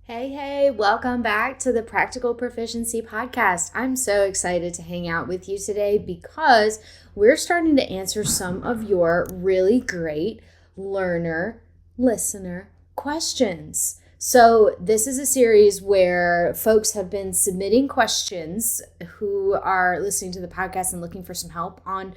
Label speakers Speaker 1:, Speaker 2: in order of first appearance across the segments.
Speaker 1: Hey, welcome back to the Practical Proficiency Podcast. I'm so excited to hang out with you today because we're starting to answer some of your really great listener questions. So, this is a series where folks have been submitting questions who are listening to the podcast and looking for some help on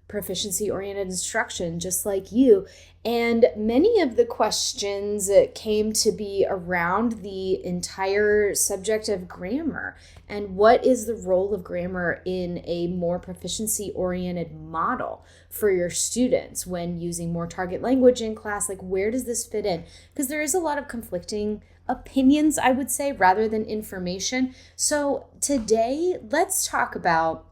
Speaker 1: proficiency-oriented instruction, just like you. And many of the questions came to be around the entire subject of grammar and what is the role of grammar in a more proficiency-oriented model for your students when using more target language in class. Like, where does this fit in? Because there is a lot of conflicting opinions, I would say, rather than information. So today, let's talk about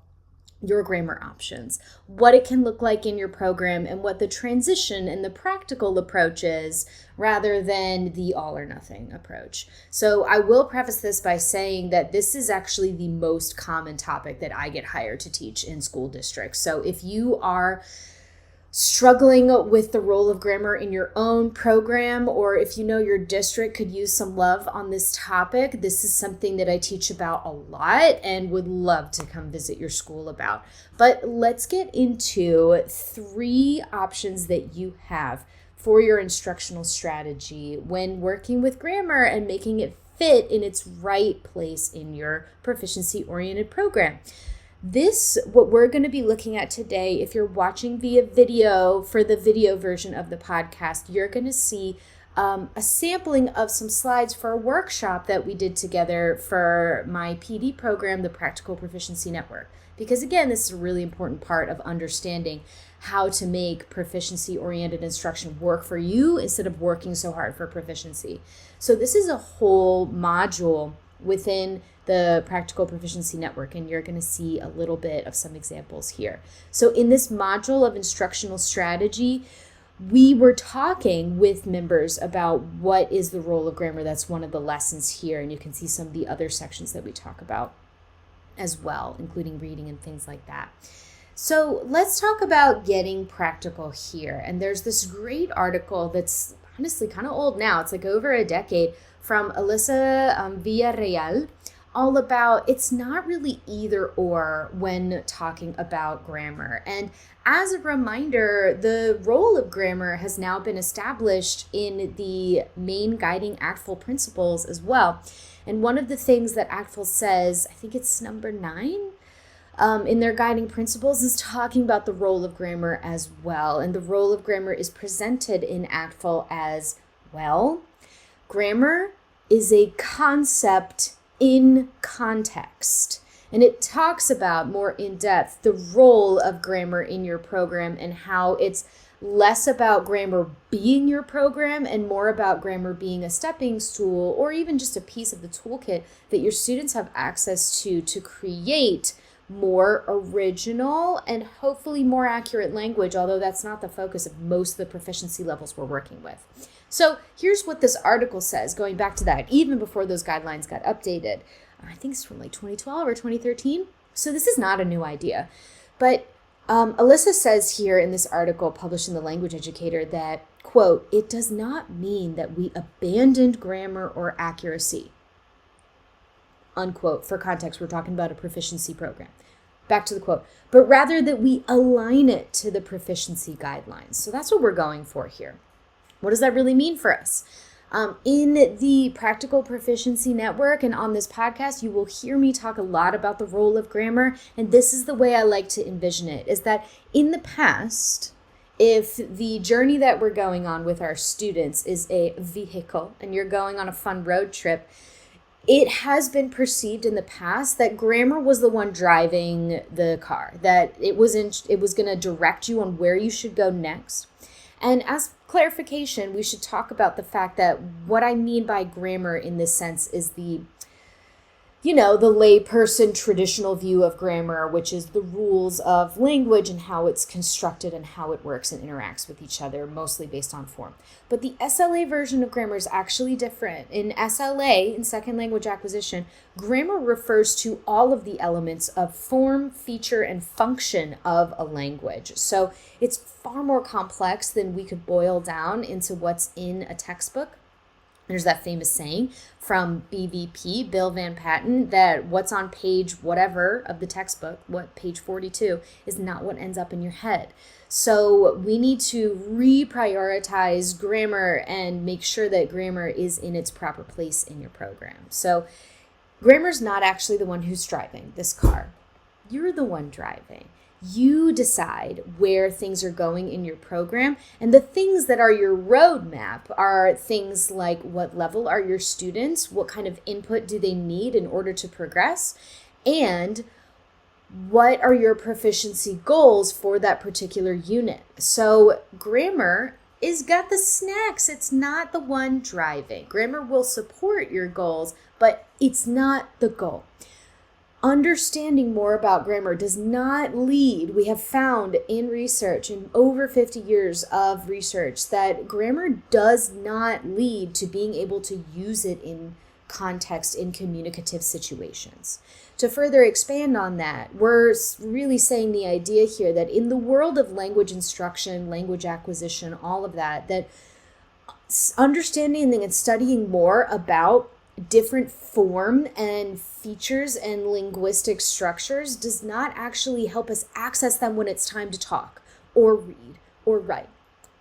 Speaker 1: your grammar options, what it can look like in your program, and what the transition and the practical approach is rather than the all or nothing approach. So I will preface this by saying that this is actually the most common topic that I get hired to teach in school districts. So if you are struggling with the role of grammar in your own program, or if you know your district could use some love on this topic, this is something that I teach about a lot and would love to come visit your school about. But let's get into 3 options that you have for your instructional strategy when working with grammar and making it fit in its right place in your proficiency-oriented program. What we're going to be looking at today, if you're watching via video, for the video version of the podcast, you're going to see a sampling of some slides for a workshop that we did together for my PD program, the Practical Proficiency Network. Because again, this is a really important part of understanding how to make proficiency-oriented instruction work for you instead of working so hard for proficiency. So this is a whole module within the Practical Proficiency Network, and you're going to see a little bit of some examples here. So in this module of instructional strategy, we were talking with members about what is the role of grammar. That's one of the lessons here, and you can see some of the other sections that we talk about as well, including reading and things like that. So let's talk about getting practical here. And there's this great article that's honestly kind of old now. It's like over a decade, from Alyssa Villarreal, all about it's not really either or when talking about grammar. And as a reminder, the role of grammar has now been established in the main guiding ACTFL principles as well. And one of the things that ACTFL says, I think it's number 9, in their guiding principles, is talking about the role of grammar as well. And the role of grammar is presented in ACTFL as, well, grammar is a concept in context. And it talks about more in depth the role of grammar in your program and how it's less about grammar being your program and more about grammar being a stepping stool or even just a piece of the toolkit that your students have access to create more original and hopefully more accurate language, although that's not the focus of most of the proficiency levels we're working with. So here's what this article says, going back to that, even before those guidelines got updated. I think it's from like 2012 or 2013. So this is not a new idea. But Alyssa says here in this article published in The Language Educator that, quote, "It does not mean that we abandoned grammar or accuracy," unquote. For context, we're talking about a proficiency program. Back to the quote, "but rather that we align it to the proficiency guidelines." So that's what we're going for here. What does that really mean for us? In the Practical Proficiency Network and on this podcast, you will hear me talk a lot about the role of grammar. And this is the way I like to envision it, is that in the past, if the journey that we're going on with our students is a vehicle and you're going on a fun road trip, it has been perceived in the past that grammar was the one driving the car, that it was going to direct you on where you should go next. And as clarification, we should talk about the fact that what I mean by grammar in this sense is the layperson traditional view of grammar, which is the rules of language and how it's constructed and how it works and interacts with each other, mostly based on form. But the SLA version of grammar is actually different. In SLA, in Second Language Acquisition, grammar refers to all of the elements of form, feature, and function of a language. So it's far more complex than we could boil down into what's in a textbook. There's that famous saying from BVP, Bill Van Patten, that what's on page whatever of the textbook, what page 42, is not what ends up in your head. So we need to reprioritize grammar and make sure that grammar is in its proper place in your program. So grammar's not actually the one who's driving this car. You're the one driving. You decide where things are going in your program, and the things that are your roadmap are things like what level are your students, what kind of input do they need in order to progress, and what are your proficiency goals for that particular unit. So grammar is got the snacks. It's not the one driving. Grammar will support your goals, but it's not the goal. Understanding more about grammar does not lead. We have found in research, in over 50 years of research, that grammar does not lead to being able to use it in context in communicative situations. To further expand on that, we're really saying the idea here that in the world of language instruction, language acquisition, all of that, that understanding and studying more about different form and features and linguistic structures does not actually help us access them when it's time to talk or read or write.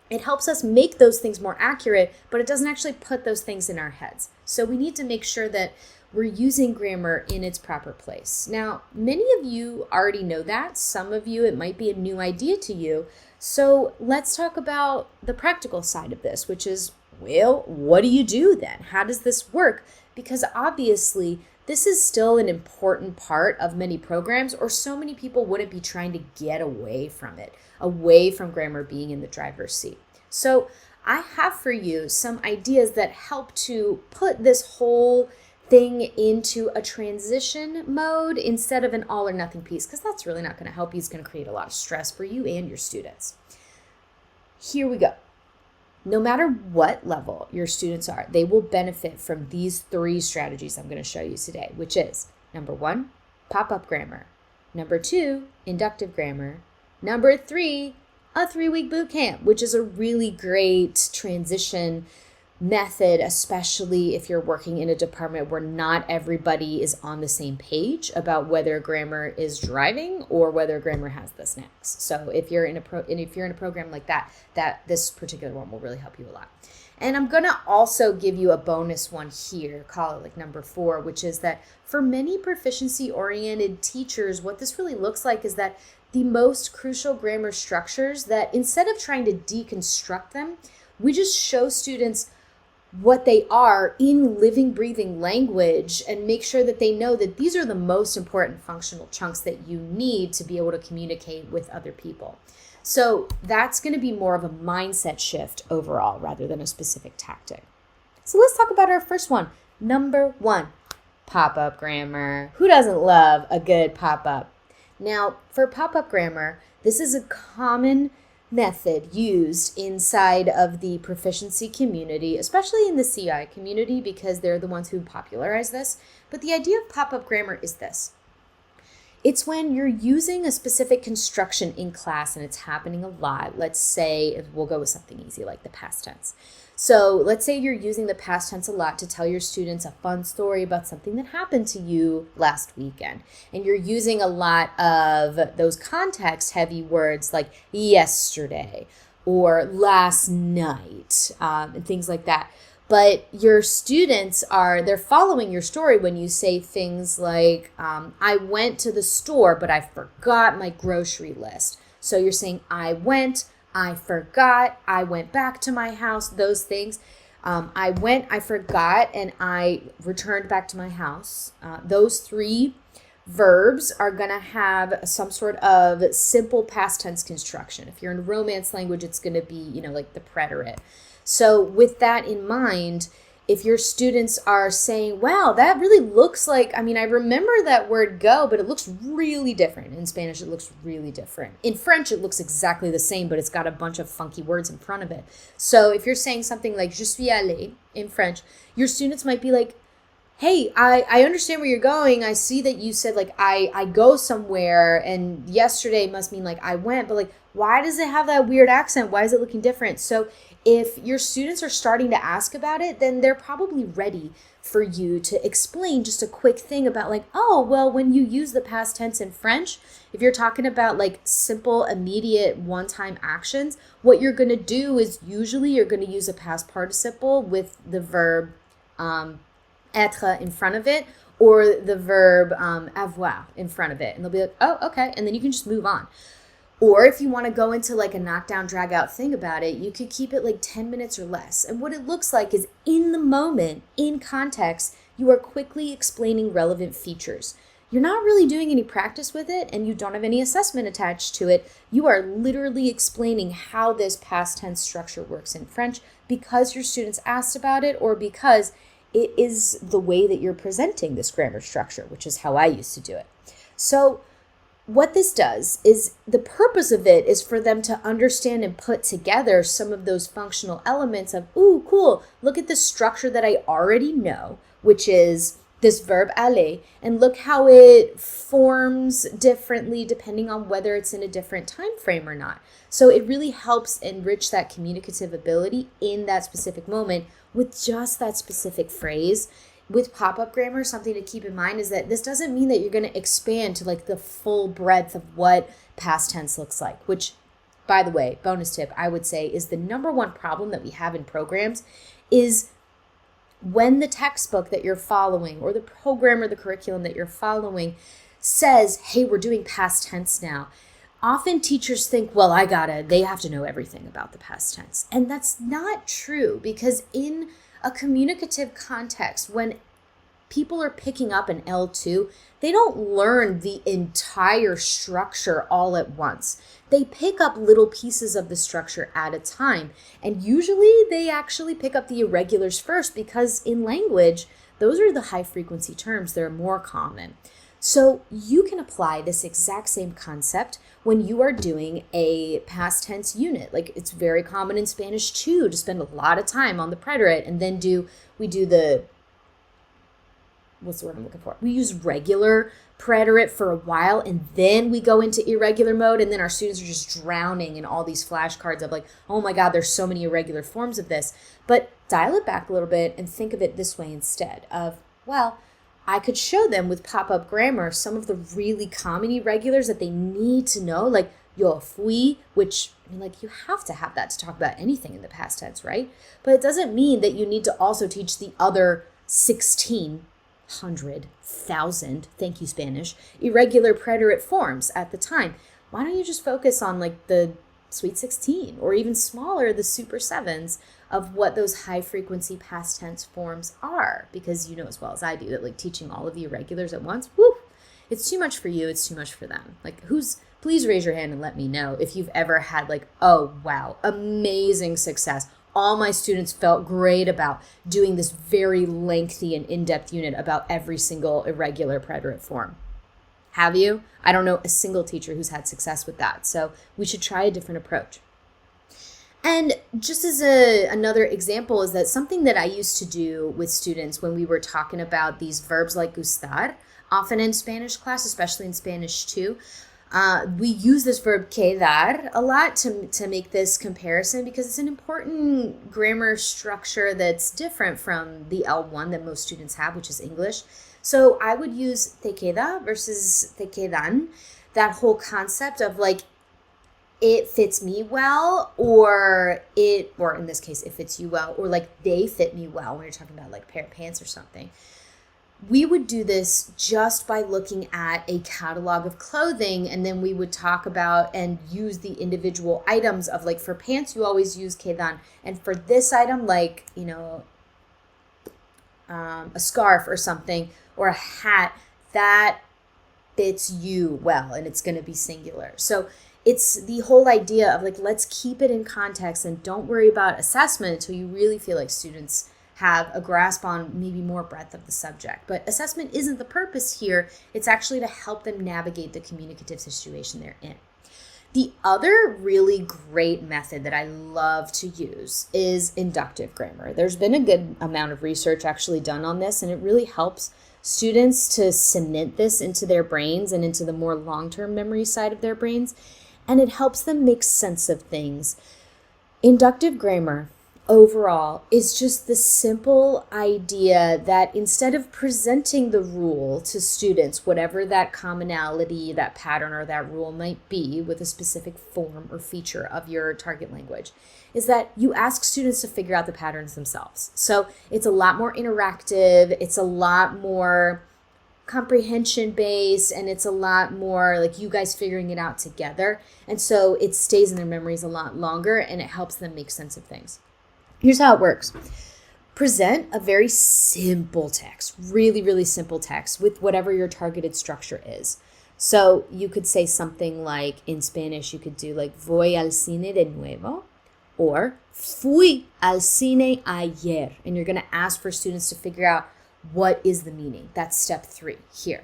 Speaker 1: It helps us make those things more accurate, but it doesn't actually put those things in our heads. So we need to make sure that we're using grammar in its proper place. Now, many of you already know that. Some of you, it might be a new idea to you. So let's talk about the practical side of this, which is, well, what do you do then? How does this work? Because obviously, this is still an important part of many programs, or so many people wouldn't be trying to get away from it, away from grammar being in the driver's seat. So I have for you some ideas that help to put this whole thing into a transition mode instead of an all or nothing piece, because that's really not going to help you. It's going to create a lot of stress for you and your students. Here we go. No matter what level your students are, they will benefit from these 3 strategies I'm going to show you today, which is number 1, pop-up grammar. Number 2, inductive grammar. Number 3, a 3-week boot camp, which is a really great transition method, especially if you're working in a department where not everybody is on the same page about whether grammar is driving or whether grammar has the snacks. So if you're in a program like that, this particular one will really help you a lot. And I'm gonna also give you a bonus one here, call it like number 4, which is that for many proficiency-oriented teachers, what this really looks like is that the most crucial grammar structures, that instead of trying to deconstruct them, we just show students what they are in living, breathing language and make sure that they know that these are the most important functional chunks that you need to be able to communicate with other people. So that's going to be more of a mindset shift overall rather than a specific tactic. So let's talk about our first one. Number 1, pop-up grammar. Who doesn't love a good pop-up? Now, for pop-up grammar, this is a common method used inside of the proficiency community, especially in the CI community, because they're the ones who popularize this. But the idea of pop-up grammar is this. It's when you're using a specific construction in class and it's happening a lot. Let's say, we'll go with something easy like the past tense. So let's say you're using the past tense a lot to tell your students a fun story about something that happened to you last weekend. And you're using a lot of those context-heavy words like yesterday or last night and things like that. But your students they're following your story when you say things like, I went to the store, but I forgot my grocery list. So you're saying, I went, I forgot, I went back to my house, those things. I went, I forgot, and I returned back to my house. Those 3 verbs are going to have some sort of simple past tense construction. If you're in Romance language, it's going to be, like the preterite. So with that in mind, if your students are saying, wow, that really looks like, I remember that word go, but it looks really different. In Spanish, it looks really different. In French, it looks exactly the same, but it's got a bunch of funky words in front of it. So if you're saying something like, je suis allé in French, your students might be like, hey, I understand where you're going. I see that you said like I go somewhere, and yesterday must mean like I went, but like Why does it have that weird accent? Why is it looking different? So if your students are starting to ask about it, then they're probably ready for you to explain just a quick thing about like, oh, well, when you use the past tense in French, if you're talking about like simple, immediate, one-time actions, what you're going to do is usually you're going to use a past participle with the verb être in front of it, or the verb avoir in front of it. And they'll be like, oh, okay. And then you can just move on. Or if you want to go into like a knockdown, drag out thing about it, you could keep it like 10 minutes or less. And what it looks like is in the moment, in context, you are quickly explaining relevant features. You're not really doing any practice with it, and you don't have any assessment attached to it. You are literally explaining how this past tense structure works in French because your students asked about it, or because it is the way that you're presenting this grammar structure, which is how I used to do it. So what this does is the purpose of it is for them to understand and put together some of those functional elements of, ooh, cool, look at the structure that I already know, which is this verb aller, and look how it forms differently depending on whether it's in a different time frame or not. So it really helps enrich that communicative ability in that specific moment with just that specific phrase. With pop-up grammar, something to keep in mind is that this doesn't mean that you're going to expand to like the full breadth of what past tense looks like, which, by the way, bonus tip, I would say is the number one problem that we have in programs is when the textbook that you're following or the program or the curriculum that you're following says, hey, we're doing past tense now. Often teachers think, well, they have to know everything about the past tense. And that's not true, because in a communicative context, when people are picking up an L2, they don't learn the entire structure all at once. They pick up little pieces of the structure at a time. And usually they actually pick up the irregulars first, because in language, those are the high frequency terms. They're more common. So you can apply this exact same concept when you are doing a past tense unit. Like, it's very common in Spanish too to spend a lot of time on the preterite, and then we do the, what's the word I'm looking for? We use regular preterite for a while, and then we go into irregular mode, and then our students are just drowning in all these flashcards of like, oh my God, there's so many irregular forms of this. But dial it back a little bit and think of it this way instead of, well, I could show them with pop-up grammar some of the really common irregulars that they need to know, like yo fui, which, I mean, like, you have to have that to talk about anything in the past tense, right? But it doesn't mean that you need to also teach the other 1,600,000, thank you Spanish, irregular preterite forms at the time. Why don't you just focus on like the sweet 16, or even smaller, the super 7s of what those high frequency past tense forms are? Because you know as well as I do that like teaching all of the irregulars at once, whoo, it's too much for you, it's too much for them. Like, please raise your hand and let me know if you've ever had like, oh wow, amazing success. All my students felt great about doing this very lengthy and in-depth unit about every single irregular preterite form. Have you? I don't know a single teacher who's had success with that. So we should try a different approach. And just as another example is that something that I used to do with students when we were talking about these verbs like gustar, often in Spanish class, especially in Spanish too, we use this verb quedar a lot to make this comparison, because it's an important grammar structure that's different from the L1 that most students have, which is English. So I would use te queda versus te quedan, that whole concept of like, it fits me well, or in this case, it fits you well, or like they fit me well when you're talking about like a pair of pants or something. We would do this just by looking at a catalog of clothing, and then we would talk about and use the individual items of like, for pants, you always use quedan. And for this item, like, you know, a scarf or something, or a hat, that fits you well, and it's going to be singular. So it's the whole idea of like, let's keep it in context and don't worry about assessment until you really feel like students have a grasp on maybe more breadth of the subject. But assessment isn't the purpose here. It's actually to help them navigate the communicative situation they're in. The other really great method that I love to use is inductive grammar. There's been a good amount of research actually done on this, and it really helps students to cement this into their brains and into the more long-term memory side of their brains. and it helps them make sense of things. Inductive grammar overall is just the simple idea that instead of presenting the rule to students, whatever that commonality, that pattern, or that rule might be with a specific form or feature of your target language, is that you ask students to figure out the patterns themselves. So it's a lot more interactive, it's a lot more comprehension based, and it's a lot more like you guys figuring it out together. And so it stays in their memories a lot longer, and it helps them make sense of things. Here's how it works. Present a very simple text, really, really simple text with whatever your targeted structure is. So you could say something like, in Spanish, you could do like, voy al cine de nuevo, or fui al cine ayer. And you're going to ask for students to figure out what is the meaning. That's step 3 here.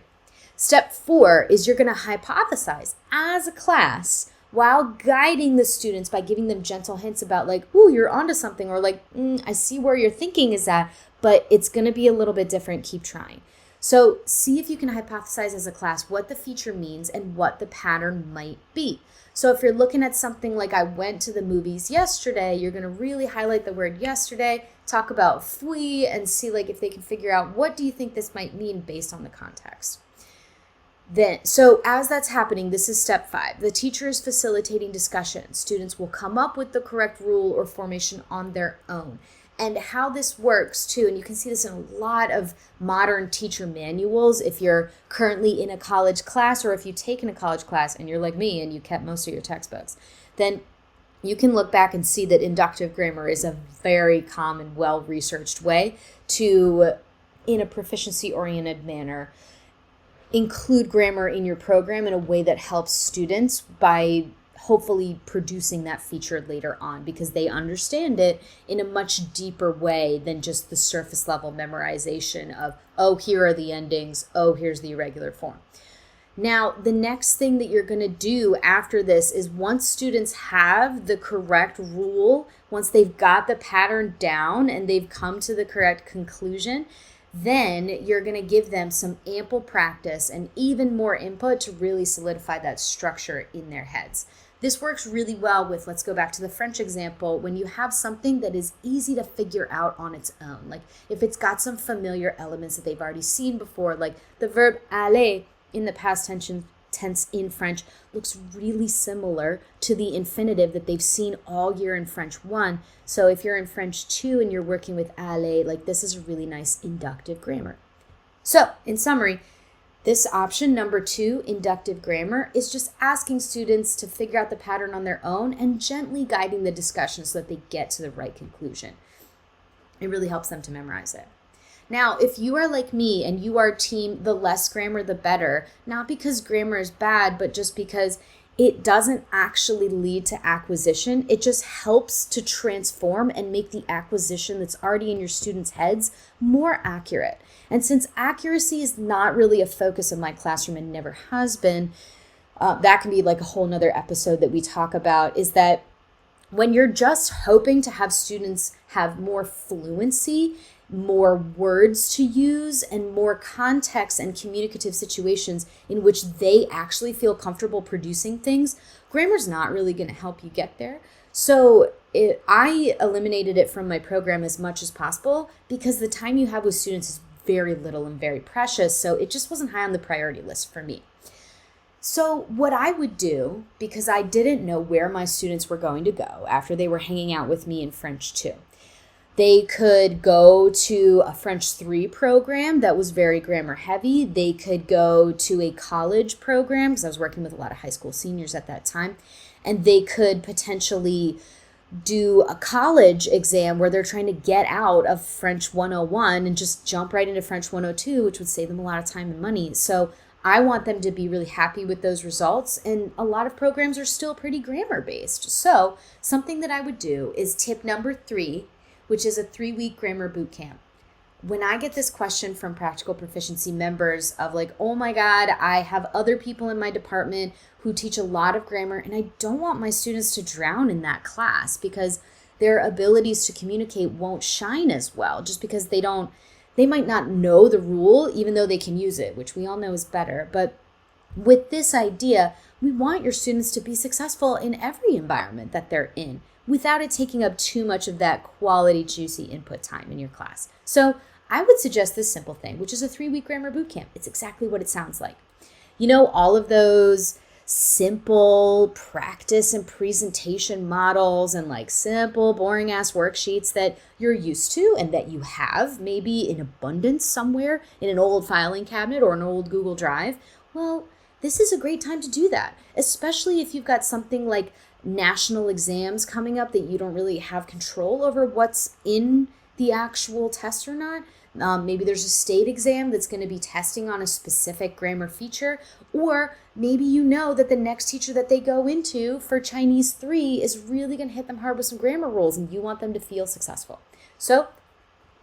Speaker 1: Step 4 is you're going to hypothesize as a class while guiding the students by giving them gentle hints about like, ooh, you're onto something, or like, I see where your thinking is at, but it's going to be a little bit different. Keep trying. So see if you can hypothesize as a class what the feature means and what the pattern might be. So if you're looking at something like I went to the movies yesterday, you're going to really highlight the word yesterday, talk about fui, and see like if they can figure out what do you think this might mean based on the context. So as that's happening, this is step 5. The teacher is facilitating discussion. Students will come up with the correct rule or formation on their own. And how this works too, and you can see this in a lot of modern teacher manuals if you're currently in a college class, or if you've taken a college class and you're like me and you kept most of your textbooks, then you can look back and see that inductive grammar is a very common, well-researched way to, in a proficiency-oriented manner, include grammar in your program in a way that helps students by hopefully producing that feature later on, because they understand it in a much deeper way than just the surface level memorization of, oh, here are the endings, oh, here's the irregular form. Now, the next thing that you're going to do after this is once students have the correct rule, once they've got the pattern down and they've come to the correct conclusion, then you're going to give them some ample practice and even more input to really solidify that structure in their heads. This works really well with, let's go back to the French example, when you have something that is easy to figure out on its own. Like if it's got some familiar elements that they've already seen before, like the verb aller in the past tense in French looks really similar to the infinitive that they've seen all year in French 1. So if you're in French 2 and you're working with aller, like this is a really nice inductive grammar. So in summary, this option, number 2, inductive grammar, is just asking students to figure out the pattern on their own and gently guiding the discussion so that they get to the right conclusion. It really helps them to memorize it. Now, if you are like me and you are team the less grammar, the better, not because grammar is bad, but just because it doesn't actually lead to acquisition. It just helps to transform and make the acquisition that's already in your students' heads more accurate. And since accuracy is not really a focus of my classroom and never has been, that can be like a whole nother episode that we talk about, is that when you're just hoping to have students have more fluency, more words to use, and more context and communicative situations in which they actually feel comfortable producing things, grammar's not really going to help you get there. So I eliminated it from my program as much as possible because the time you have with students is very little and very precious. So it just wasn't high on the priority list for me. So what I would do, because I didn't know where my students were going to go after they were hanging out with me in French 2, they could go to a French 3 program that was very grammar heavy. They could go to a college program, because I was working with a lot of high school seniors at that time, and they could potentially do a college exam where they're trying to get out of French 101 and just jump right into French 102, which would save them a lot of time and money. So I want them to be really happy with those results, and a lot of programs are still pretty grammar based. So something that I would do is tip number 3, which is a 3-week grammar bootcamp. When I get this question from Practical Proficiency members of like, oh my God, I have other people in my department who teach a lot of grammar, and I don't want my students to drown in that class because their abilities to communicate won't shine as well, just because they might not know the rule, even though they can use it, which we all know is better. But with this idea, We want your students to be successful in every environment that they're in without it taking up too much of that quality, juicy input time in your class. So I would suggest this simple thing, which is a 3-week grammar bootcamp. It's exactly what it sounds like. You know, all of those simple practice and presentation models and like simple, boring ass worksheets that you're used to and that you have maybe in abundance somewhere in an old filing cabinet or an old Google Drive. Well, this is a great time to do that, especially if you've got something like national exams coming up that you don't really have control over what's in the actual test or not. Maybe there's a state exam that's going to be testing on a specific grammar feature, or maybe you know that the next teacher that they go into for Chinese 3 is really going to hit them hard with some grammar rules and you want them to feel successful. So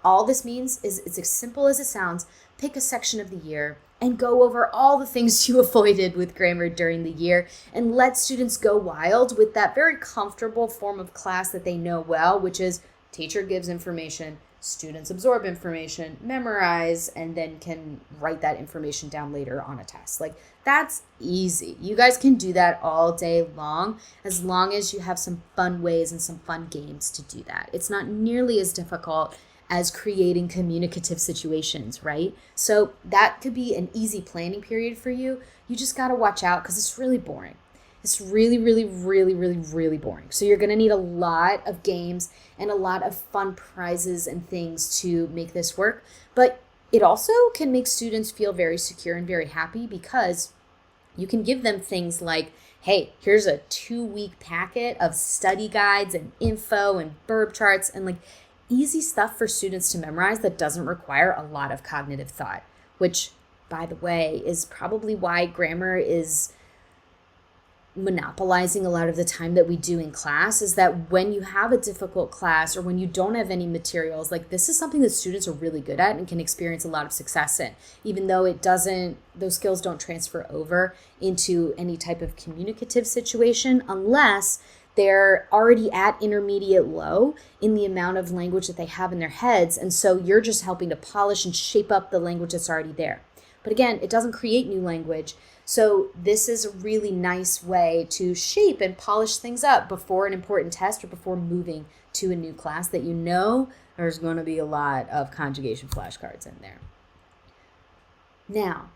Speaker 1: all this means is it's as simple as it sounds. Pick a section of the year and go over all the things you avoided with grammar during the year and let students go wild with that very comfortable form of class that they know well, which is teacher gives information, students absorb information, memorize, and then can write that information down later on a test. Like, that's easy. You guys can do that all day long as you have some fun ways and some fun games to do that. It's not nearly as difficult as creating communicative situations, right? So that could be an easy planning period for you. You just got to watch out because it's really boring. It's really, really, really, really, really boring. So you're going to need a lot of games and a lot of fun prizes and things to make this work. But it also can make students feel very secure and very happy because you can give them things like, hey, here's a 2-week packet of study guides and info and verb charts and like easy stuff for students to memorize that doesn't require a lot of cognitive thought, which, by the way, is probably why grammar is monopolizing a lot of the time that we do in class, is that when you have a difficult class or when you don't have any materials, like this is something that students are really good at and can experience a lot of success in, even though those skills don't transfer over into any type of communicative situation unless they're already at intermediate low in the amount of language that they have in their heads. And so you're just helping to polish and shape up the language that's already there. But again, it doesn't create new language. So this is a really nice way to shape and polish things up before an important test or before moving to a new class that you know there's going to be a lot of conjugation flashcards in there. Now,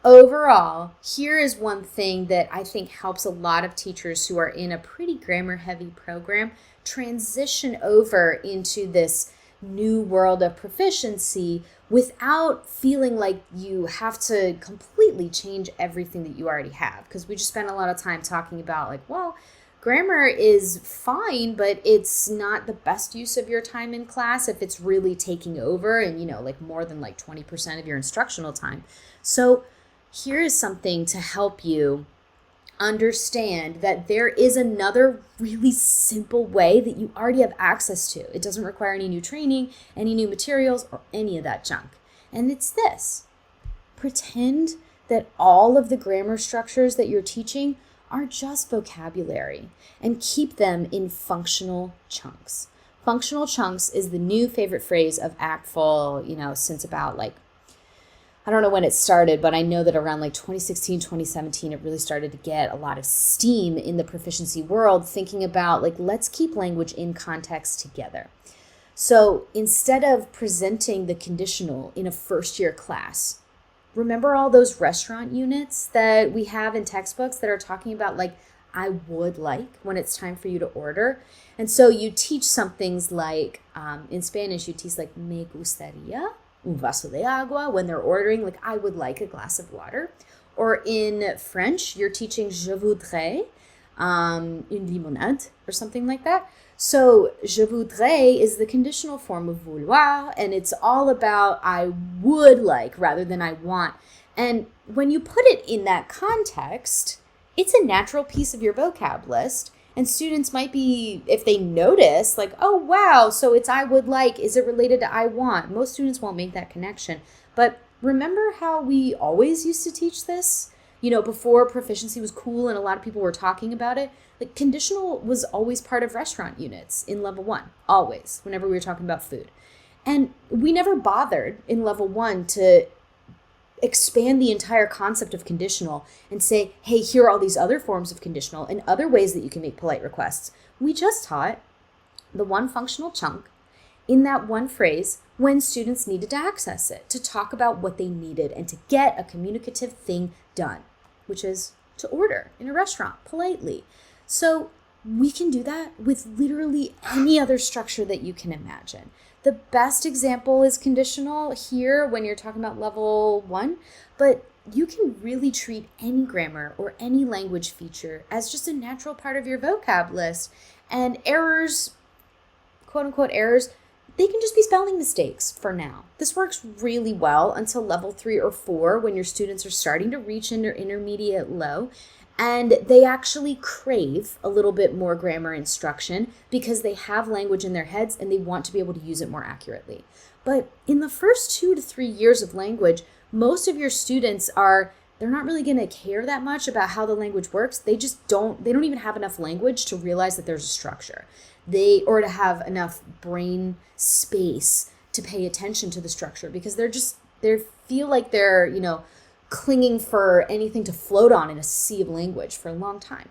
Speaker 1: overall, here is one thing that I think helps a lot of teachers who are in a pretty grammar-heavy program transition over into this new world of proficiency without feeling like you have to completely change everything that you already have. Because we just spent a lot of time talking about like, well, grammar is fine, but it's not the best use of your time in class if it's really taking over and, you know, like more than like 20% of your instructional time. So here is something to help you understand that there is another really simple way that you already have access to. It doesn't require any new training, any new materials, or any of that junk. And it's this. Pretend that all of the grammar structures that you're teaching are just vocabulary and keep them in functional chunks. Functional chunks is the new favorite phrase of ACTFL, since about I don't know when it started, but I know that around 2016, 2017, it really started to get a lot of steam in the proficiency world, thinking about let's keep language in context together. So instead of presenting the conditional in a first-year class, remember all those restaurant units that we have in textbooks that are talking about I would like when it's time for you to order? And so you teach some things in Spanish, you teach me gustaría un vaso de agua when they're ordering, I would like a glass of water. Or in French, you're teaching je voudrais une limonade or something like that. So je voudrais is the conditional form of vouloir, and it's all about I would like rather than I want. And when you put it in that context, it's a natural piece of your vocab list. And students might be, if they notice, oh, wow, so it's I would like, is it related to I want? Most students won't make that connection. But remember how we always used to teach this? Before proficiency was cool and a lot of people were talking about it, conditional was always part of restaurant units in level 1, always, whenever we were talking about food. And we never bothered in level 1 to expand the entire concept of conditional and say, hey, here are all these other forms of conditional and other ways that you can make polite requests. We just taught the one functional chunk in that one phrase when students needed to access it, to talk about what they needed and to get a communicative thing done, which is to order in a restaurant politely. So we can do that with literally any other structure that you can imagine. The best example is conditional here when you're talking about level 1, but you can really treat any grammar or any language feature as just a natural part of your vocab list. And errors, quote unquote errors, they can just be spelling mistakes for now. This works really well until level 3 or 4 when your students are starting to reach into intermediate low and they actually crave a little bit more grammar instruction because they have language in their heads and they want to be able to use it more accurately. But in the first 2 to 3 years of language, most of your students they're not really going to care that much about how the language works. They don't even have enough language to realize that there's a structure. Or to have enough brain space to pay attention to the structure because they feel like they're, clinging for anything to float on in a sea of language for a long time.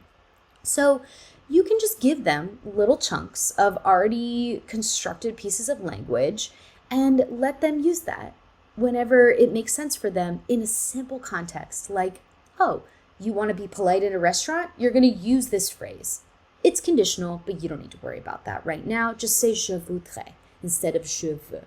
Speaker 1: So you can just give them little chunks of already constructed pieces of language and let them use that whenever it makes sense for them in a simple context, like, oh, you want to be polite in a restaurant? You're going to use this phrase. It's conditional, but you don't need to worry about that right now. Just say je voudrais instead of je veux.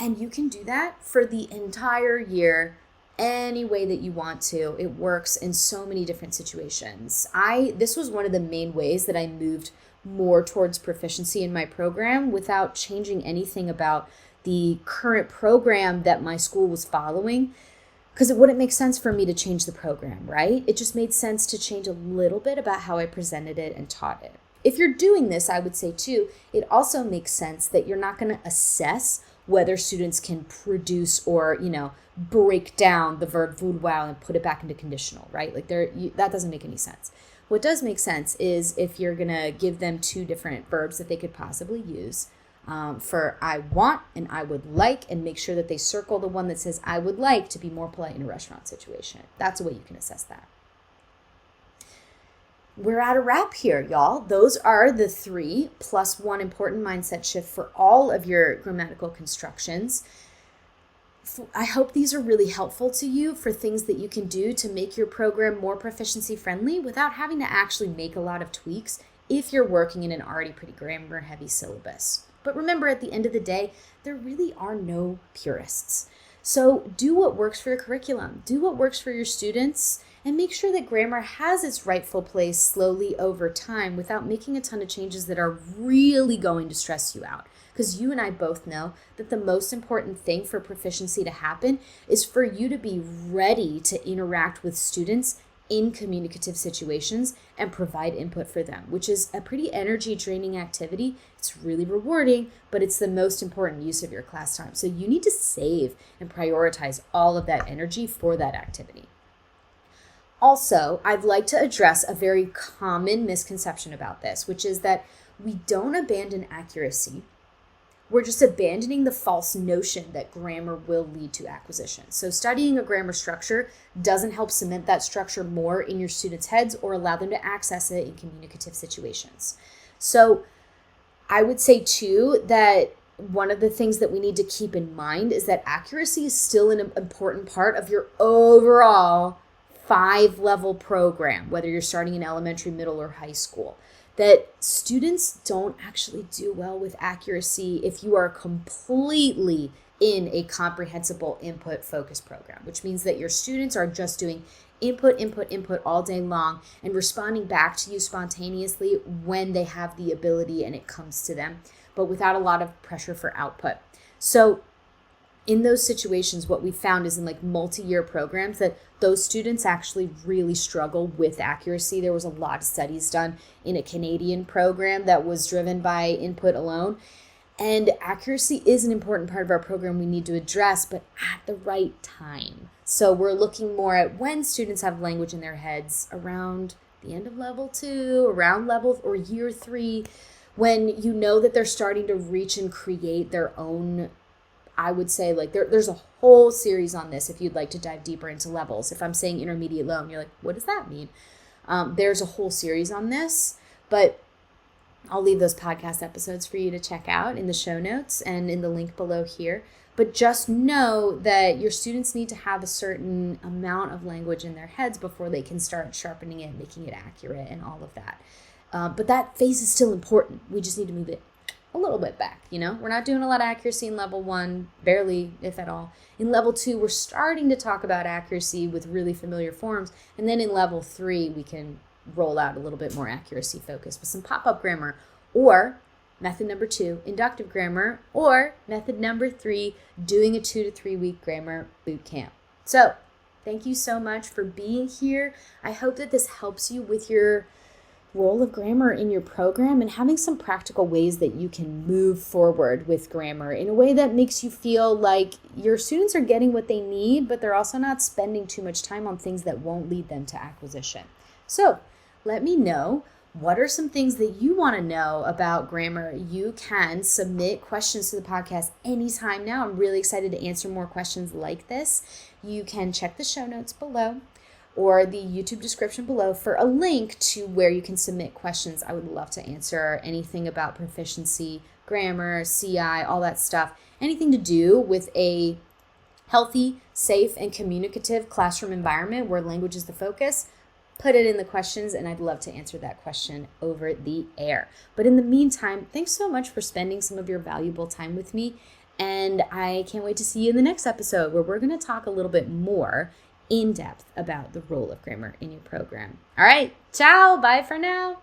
Speaker 1: And you can do that for the entire year any way that you want to. It works in so many different situations. This was one of the main ways that I moved more towards proficiency in my program without changing anything about the current program that my school was following, because it wouldn't make sense for me to change the program, right? It just made sense to change a little bit about how I presented it and taught it. If you're doing this, I would say too, it also makes sense that you're not going to assess whether students can produce or, break down the verb voudrais and put it back into conditional, right? That doesn't make any sense. What does make sense is if you're going to give them 2 different verbs that they could possibly use for I want and I would like, and make sure that they circle the one that says I would like to be more polite in a restaurant situation. That's a way you can assess that. We're at a wrap here, y'all. Those are the 3 plus 1 important mindset shift for all of your grammatical constructions. I hope these are really helpful to you for things that you can do to make your program more proficiency friendly without having to actually make a lot of tweaks if you're working in an already pretty grammar heavy syllabus. But remember, at the end of the day, there really are no purists. So do what works for your curriculum, do what works for your students, and make sure that grammar has its rightful place slowly over time without making a ton of changes that are really going to stress you out. Because you and I both know that the most important thing for proficiency to happen is for you to be ready to interact with students in communicative situations and provide input for them, which is a pretty energy draining activity. It's really rewarding, but it's the most important use of your class time. So you need to save and prioritize all of that energy for that activity. Also, I'd like to address a very common misconception about this, which is that we don't abandon accuracy. We're just abandoning the false notion that grammar will lead to acquisition. So studying a grammar structure doesn't help cement that structure more in your students' heads or allow them to access it in communicative situations. So I would say too that one of the things that we need to keep in mind is that accuracy is still an important part of your overall 5-level program, whether you're starting in elementary, middle, or high school. That students don't actually do well with accuracy if you are completely in a comprehensible input focused program, which means that your students are just doing input all day long and responding back to you spontaneously when they have the ability and it comes to them, but without a lot of pressure for output. So in those situations, what we found is in multi-year programs that those students actually really struggle with accuracy. There was a lot of studies done in a Canadian program that was driven by input alone. And accuracy is an important part of our program we need to address, but at the right time. So we're looking more at when students have language in their heads around the end of level 2, around level or year 3, when you know that they're starting to reach and create their own I would say like there's a whole series on this if you'd like to dive deeper into levels. If I'm saying intermediate low and you're like, what does that mean? There's a whole series on this, but I'll leave those podcast episodes for you to check out in the show notes and in the link below here. But just know that your students need to have a certain amount of language in their heads before they can start sharpening it, making it accurate, and all of that. But that phase is still important. We just need to move it a little bit back, We're not doing a lot of accuracy in level 1, barely, if at all. In level 2, we're starting to talk about accuracy with really familiar forms. And then in level 3, we can roll out a little bit more accuracy focus with some pop-up grammar, or method number 2, inductive grammar, or method number 3, doing a 2 to 3 week grammar boot camp. So thank you so much for being here. I hope that this helps you with your role of grammar in your program and having some practical ways that you can move forward with grammar in a way that makes you feel like your students are getting what they need, but they're also not spending too much time on things that won't lead them to acquisition. So let me know, what are some things that you want to know about grammar? You can submit questions to the podcast anytime now. I'm really excited to answer more questions like this. You can check the show notes below or the YouTube description below for a link to where you can submit questions. I would love to answer anything about proficiency, grammar, CI, all that stuff. Anything to do with a healthy, safe, and communicative classroom environment where language is the focus. Put it in the questions, and I'd love to answer that question over the air. But in the meantime, thanks so much for spending some of your valuable time with me, and I can't wait to see you in the next episode where we're going to talk a little bit more in depth about the role of grammar in your program. All right, ciao, bye for now.